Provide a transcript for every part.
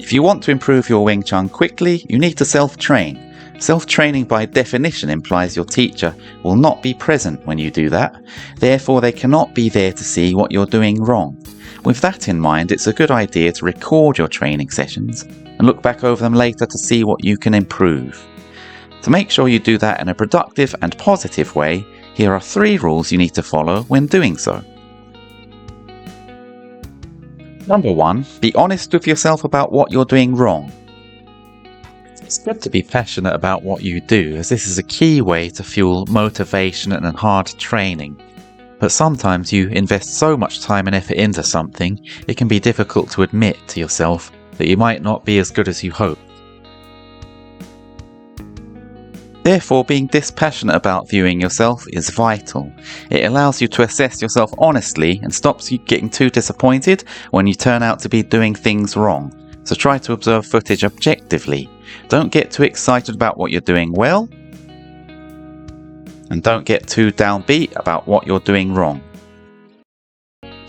If you want to improve your Wing Chun quickly, you need to self-train. Self-training by definition implies your teacher will not be present when you do that, therefore they cannot be there to see what you're doing wrong. With that in mind, it's a good idea to record your training sessions and look back over them later to see what you can improve. To make sure you do that in a productive and positive way, here are 3 rules you need to follow when doing so. Number 1, be honest with yourself about what you're doing wrong. It's good to be passionate about what you do, as this is a key way to fuel motivation and hard training. But sometimes you invest so much time and effort into something, it can be difficult to admit to yourself that you might not be as good as you hoped. Therefore, being dispassionate about viewing yourself is vital. It allows you to assess yourself honestly and stops you getting too disappointed when you turn out to be doing things wrong. So try to observe footage objectively. Don't get too excited about what you're doing well, and don't get too downbeat about what you're doing wrong.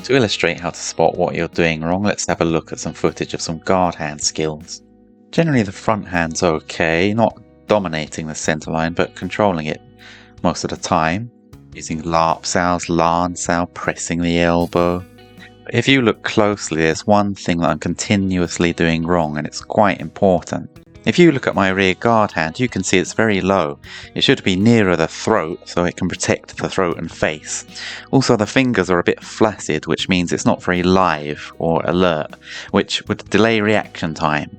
To illustrate how to spot what you're doing wrong, let's have a look at some footage of some guard hand skills. Generally the front hand's okay, not dominating the center line, but controlling it most of the time, using larp sows, lan sow, pressing the elbow. If you look closely, there's one thing that I'm continuously doing wrong, and it's quite important. If you look at my rear guard hand, you can see it's very low. It should be nearer the throat so it can protect the throat and face. Also, the fingers are a bit flaccid, which means it's not very live or alert, which would delay reaction time.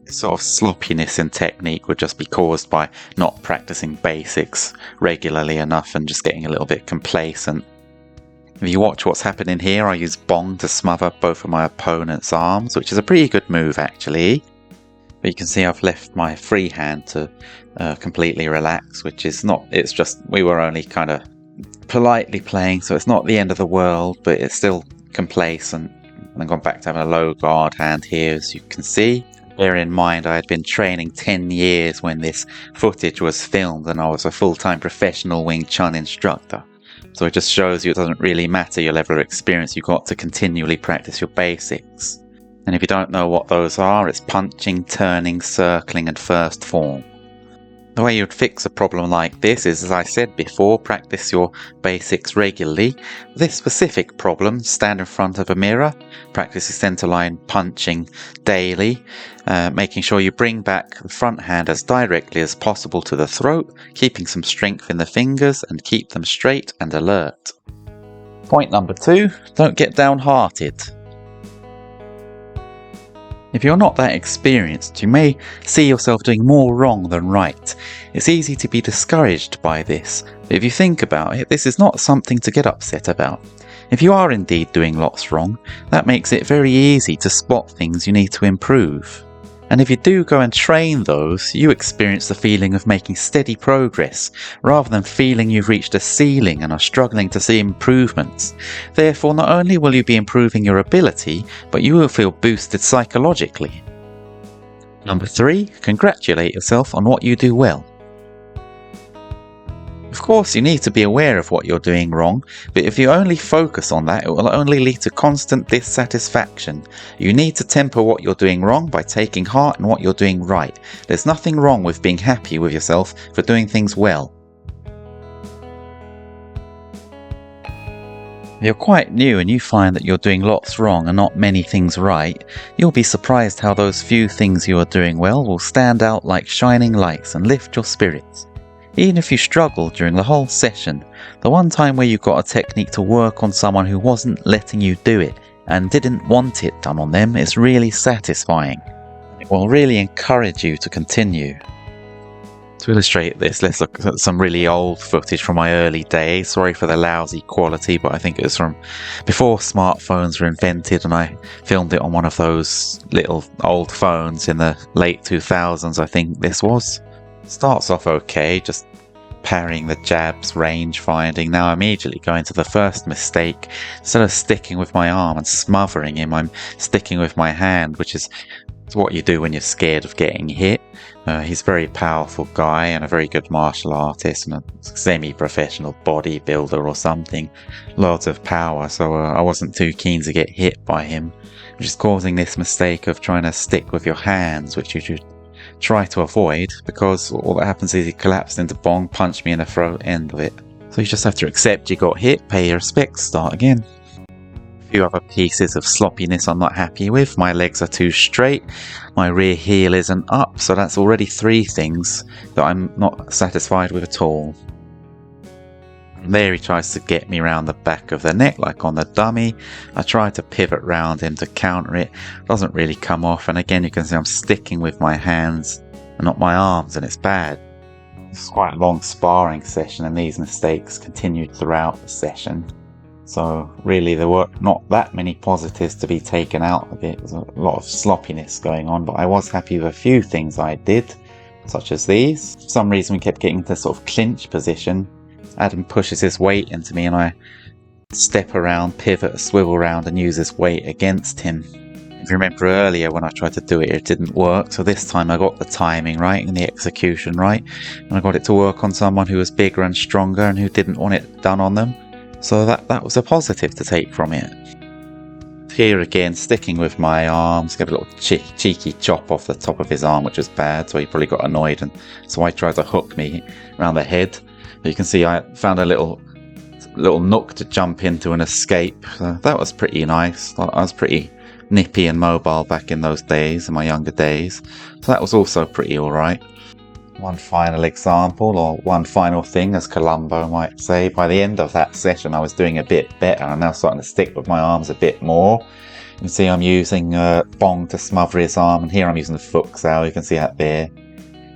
This sort of sloppiness in technique would just be caused by not practicing basics regularly enough and just getting a little bit complacent. If you watch what's happening here, I use bong to smother both of my opponent's arms, which is a pretty good move actually. But you can see I've left my free hand to completely relax, which is not, it's just, we were only kind of politely playing, so it's not the end of the world, but it's still complacent. And I've gone back to having a low guard hand here, as you can see. Bear in mind I had been training 10 years when this footage was filmed, and I was a full-time professional Wing Chun instructor. So it just shows you it doesn't really matter your level of experience, you've got to continually practice your basics. And if you don't know what those are, it's punching, turning, circling and first form. The way you'd fix a problem like this is, as I said before, practice your basics regularly. For this specific problem, stand in front of a mirror, practice the center line punching daily, making sure you bring back the front hand as directly as possible to the throat, keeping some strength in the fingers and keep them straight and alert. Point number 2, don't get downhearted. If you're not that experienced, you may see yourself doing more wrong than right. It's easy to be discouraged by this, but if you think about it, this is not something to get upset about. If you are indeed doing lots wrong, that makes it very easy to spot things you need to improve. And if you do go and train those, you experience the feeling of making steady progress, rather than feeling you've reached a ceiling and are struggling to see improvements. Therefore, not only will you be improving your ability, but you will feel boosted psychologically. Number 3, congratulate yourself on what you do well. Of course, you need to be aware of what you're doing wrong, but if you only focus on that, it will only lead to constant dissatisfaction. You need to temper what you're doing wrong by taking heart in what you're doing right. There's nothing wrong with being happy with yourself for doing things well. If you're quite new and you find that you're doing lots wrong and not many things right, you'll be surprised how those few things you are doing well will stand out like shining lights and lift your spirits. Even if you struggle during the whole session, the one time where you got a technique to work on someone who wasn't letting you do it and didn't want it done on them is really satisfying. It will really encourage you to continue. To illustrate this, let's look at some really old footage from my early days. Sorry for the lousy quality, but I think it was from before smartphones were invented, and I filmed it on one of those little old phones in the late 2000s, I think this was. Starts off okay, just parrying the jabs, range finding. Now I'm immediately going to the first mistake. Instead of sticking with my arm and smothering him, I'm sticking with my hand, which is what you do when you're scared of getting hit. He's a very powerful guy and a very good martial artist and a semi-professional bodybuilder or something. Lots of power, so I wasn't too keen to get hit by him. which is causing this mistake of trying to stick with your hands, which you should try to avoid, because all that happens is he collapsed into bong, punched me in the throat, end of it. So you just have to accept you got hit, pay your respects, start again. A few other pieces of sloppiness I'm not happy with. My legs are too straight, my rear heel isn't up, so that's already 3 things that I'm not satisfied with at all. There he tries to get me around the back of the neck like on the dummy. I try to pivot round him to counter it. Doesn't really come off, and again you can see I'm sticking with my hands and not my arms, and it's bad. It's quite a long sparring session, and these mistakes continued throughout the session. So really there were not that many positives to be taken out of it. There's a lot of sloppiness going on, but I was happy with a few things I did, such as these. For some reason we kept getting into sort of clinch position. Adam pushes his weight into me and I step around, pivot, swivel around and use his weight against him. If you remember earlier when I tried to do it, it didn't work. So this time I got the timing right and the execution right. And I got it to work on someone who was bigger and stronger and who didn't want it done on them. So that was a positive to take from it. Here again, sticking with my arms, get a little cheeky chop off the top of his arm, which was bad. So he probably got annoyed, and so I tried to hook me around the head. You can see I found a little nook to jump into and escape. So that was pretty nice. I was pretty nippy and mobile back in those days, in my younger days. So that was also pretty alright. One final example, or one final thing, as Columbo might say. By the end of that session I was doing a bit better. I'm now starting to stick with my arms a bit more. You can see I'm using bong to smother his arm, and here I'm using the foot sal. You can see that there.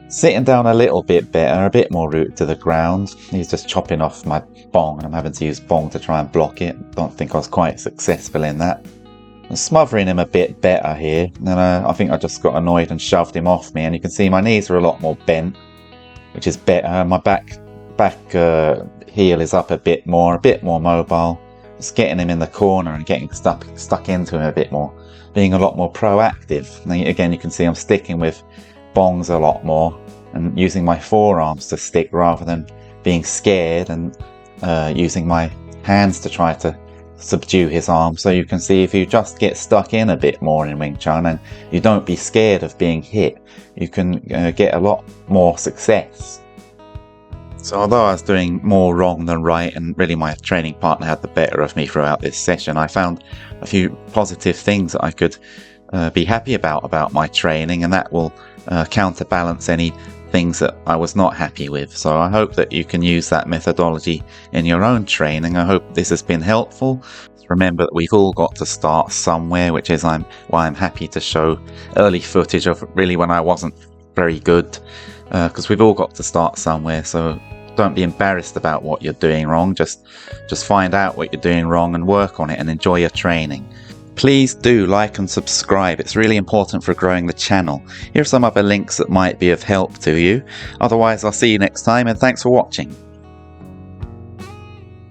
Sitting down a little bit better, a bit more rooted to the ground. He's just chopping off my bong and I'm having to use bong to try and block it. Don't think I was quite successful in that. I'm smothering him a bit better here, and I think I just got annoyed and shoved him off me, and you can see my knees are a lot more bent, which is better. My back heel is up a bit more mobile. Just getting him in the corner and getting stuck into him a bit more, being a lot more proactive. And again you can see I'm sticking with bongs a lot more and using my forearms to stick rather than being scared and using my hands to try to subdue his arm. So you can see if you just get stuck in a bit more in Wing Chun and you don't be scared of being hit, you can get a lot more success. So although I was doing more wrong than right, and really my training partner had the better of me throughout this session, I found a few positive things that I could be happy about my training, and that will counterbalance any things that I was not happy with. So I hope that you can use that methodology in your own training. I hope this has been helpful. Remember that we've all got to start somewhere, which is why I'm happy to show early footage of really when I wasn't very good, because we've all got to start somewhere. So don't be embarrassed about what you're doing wrong. Just find out what you're doing wrong and work on it and enjoy your training. Please do like and subscribe. It's really important for growing the channel. Here are some other links that might be of help to you. Otherwise, I'll see you next time, and thanks for watching.